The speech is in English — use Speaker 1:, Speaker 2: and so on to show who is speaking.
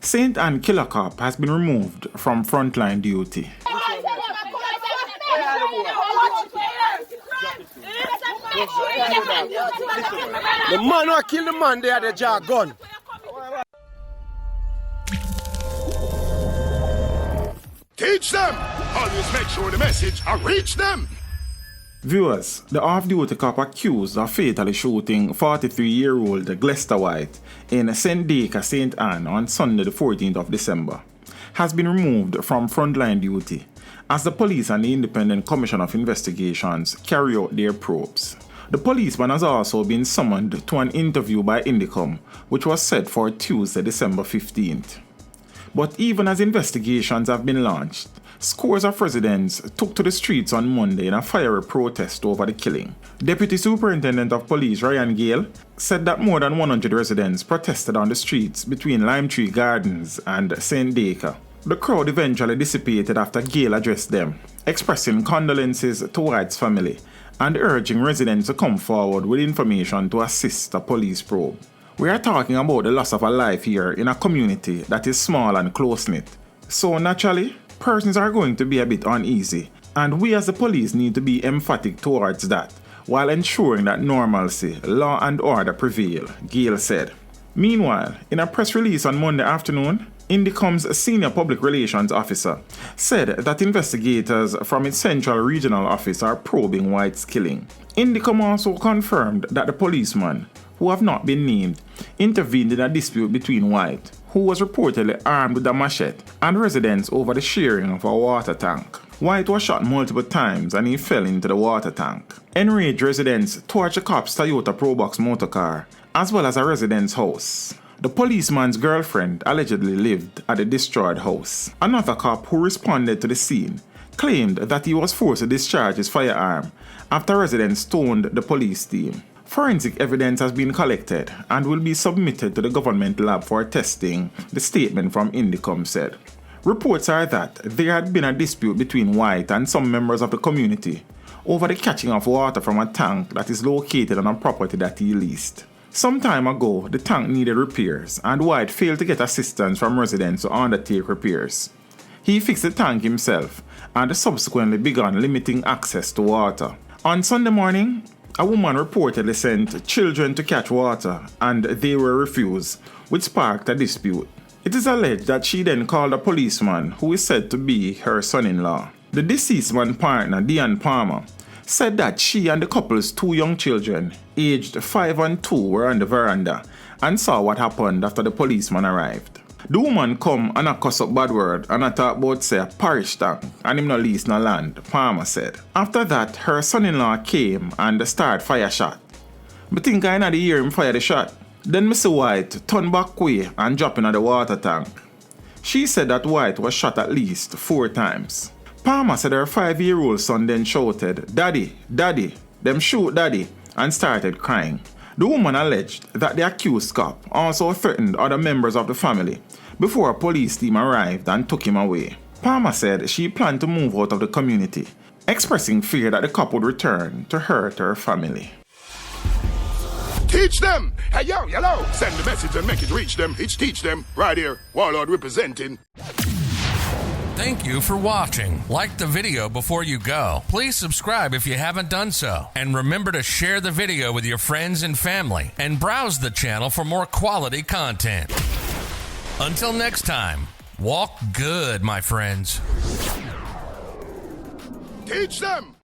Speaker 1: St. Ann killer cop has been removed from frontline duty.
Speaker 2: The man who killed the man there, the jar gun.
Speaker 3: Teach them! Always make sure the message will reach them!
Speaker 1: Viewers, the off-duty cop accused of fatally shooting 43-year-old GlesterWhite in St. Deka, St. Ann on Sunday the 14th of December has been removed from frontline duty as the police and the Independent Commission of Investigations carry out their probes. The policeman has also been summoned to an interview by Indicom, which was set for Tuesday, December 15th. But even as investigations have been launched, scores of residents took to the streets on Monday in a fiery protest over the killing. Deputy Superintendent of Police Ryan Gale said that more than 100 residents protested on the streets between Lime Tree Gardens and St. Deka. The crowd eventually dissipated after Gale addressed them, expressing condolences to White's family and urging residents to come forward with information to assist the police probe. We are talking about the loss of a life here in a community that is small and close-knit. So naturally, persons are going to be a bit uneasy, and we as the police need to be emphatic towards that, while ensuring that normalcy, law and order prevail, Gale said. Meanwhile, in a press release on Monday afternoon, Indicom's senior public relations officer said that investigators from its central regional office are probing White's killing. Indicom also confirmed that the policeman, who have not been named, intervened in a dispute between White, who was reportedly armed with a machete, and residents over the sharing of a water tank. White was shot multiple times and he fell into the water tank. Enraged residents torched the cop's Toyota Probox motorcar, as well as a resident's house. The policeman's girlfriend allegedly lived at the destroyed house. Another cop who responded to the scene claimed that he was forced to discharge his firearm after residents stoned the police team. Forensic evidence has been collected and will be submitted to the government lab for testing, the statement from Indicom said. Reports are that there had been a dispute between White and some members of the community over the catching of water from a tank that is located on a property that he leased. Some time ago, the tank needed repairs and White failed to get assistance from residents to undertake repairs. He fixed the tank himself and subsequently began limiting access to water. On Sunday morning, a woman reportedly sent children to catch water and they were refused, which sparked a dispute. It is alleged that she then called a policeman who is said to be her son-in-law. The deceased man's partner, Diane Palmer, said that she and the couple's two young children, aged 5 and 2, were on the veranda and saw what happened after the policeman arrived. The woman come and a cuss up bad word and a talk about say a parish tank and him no lease no land, Palmer said. After that, her son-in-law came and started fire shot. Me think I know the hear him fire the shot. Then Mr. White turned back way and drop into the water tank. She said that White was shot at least 4 times. Palmer said her 5-year-old son then shouted, "Daddy, Daddy, them shoot Daddy," and started crying. The woman alleged that the accused cop also threatened other members of the family before a police team arrived and took him away. Palmer said she planned to move out of the community, expressing fear that the cop would return to hurt her family.
Speaker 3: Teach them! Hey yo, hello! Send the message and make it reach them. It's teach them. Right here, Warlord representing.
Speaker 4: Thank you for watching. Like the video before you go. Please subscribe if you haven't done so. And remember to share the video with your friends and family. And browse the channel for more quality content. Until next time, walk good, my friends.
Speaker 3: Teach them!